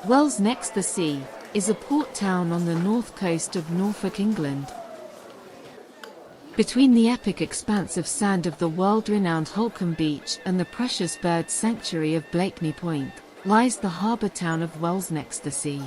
Wells next the sea is a port town on the north coast of Norfolk, England. Between the epic expanse of sand of the world-renowned Holcombe Beach and the precious bird sanctuary of Blakeney Point, lies the harbour town of Wells next the sea.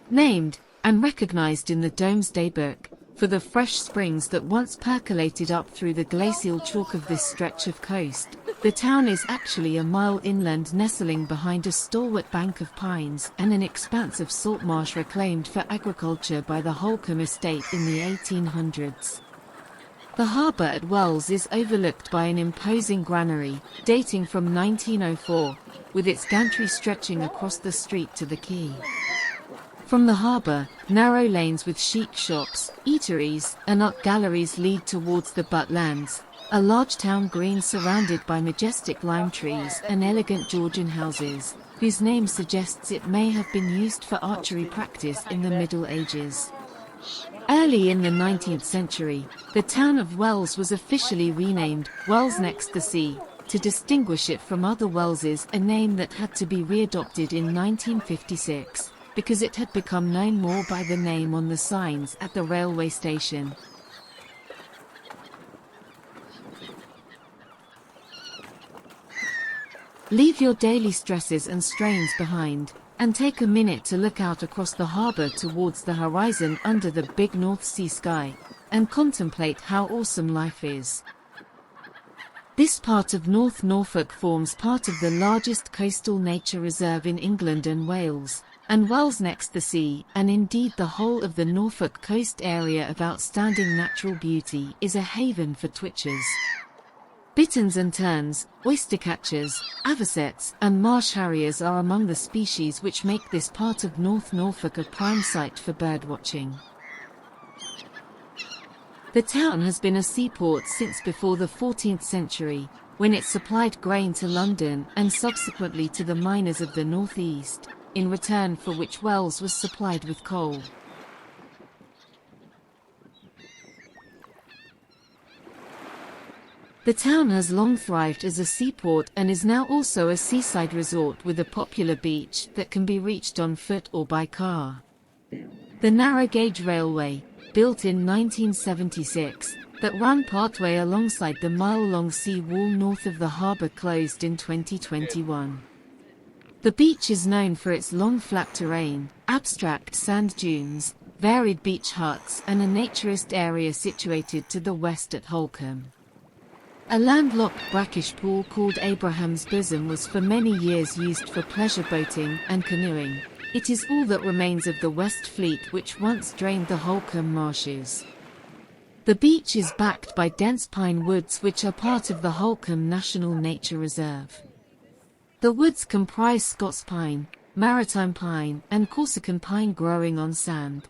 Named, and recognised in the Domesday Book, for the fresh springs that once percolated up through the glacial chalk of this stretch of coast, the town is actually a mile inland, nestling behind a stalwart bank of pines and an expanse of salt marsh reclaimed for agriculture by the Holcombe estate in the 1800s. The harbour at Wells is overlooked by an imposing granary, dating from 1904, with its gantry stretching across the street to the quay. From the harbour, narrow lanes with chic shops, eateries, and art galleries lead towards the Buttlands, a large town green surrounded by majestic lime trees and elegant Georgian houses, whose name suggests it may have been used for archery practice in the Middle Ages. Early in the 19th century, the town of Wells was officially renamed Wells next the sea, to distinguish it from other Wellses, a name that had to be readopted in 1956, because it had become known more by the name on the signs at the railway station. Leave your daily stresses and strains behind, and take a minute to look out across the harbour towards the horizon under the big North Sea sky, and contemplate how awesome life is. This part of North Norfolk forms part of the largest coastal nature reserve in England and Wales, and Wells next the sea, and indeed the whole of the Norfolk coast area of outstanding natural beauty, is a haven for twitchers. Bitterns and terns, oystercatchers, avocets, and marsh harriers are among the species which make this part of North Norfolk a prime site for birdwatching. The town has been a seaport since before the 14th century, when it supplied grain to London and subsequently to the miners of the northeast, in return for which Wells was supplied with coal. The town has long thrived as a seaport and is now also a seaside resort with a popular beach that can be reached on foot or by car. The narrow gauge railway, built in 1976, that ran partway alongside the mile-long sea wall north of the harbour, closed in 2021. The beach is known for its long flat terrain, abstract sand dunes, varied beach huts, and a naturist area situated to the west at Holcombe. A landlocked brackish pool called Abraham's Bosom was for many years used for pleasure boating and canoeing. It is all that remains of the West Fleet, which once drained the Holcombe marshes. The beach is backed by dense pine woods which are part of the Holcombe National Nature Reserve. The woods comprise Scots pine, maritime pine, and Corsican pine growing on sand.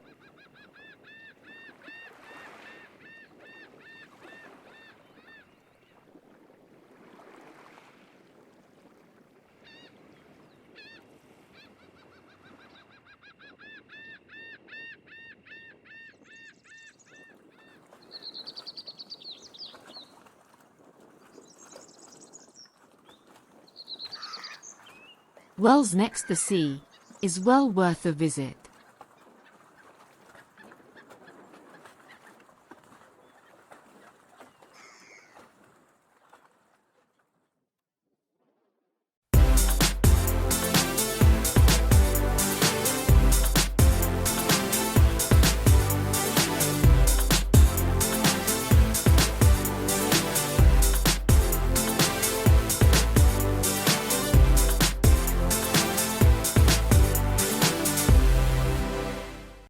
Wells next the sea is well worth a visit.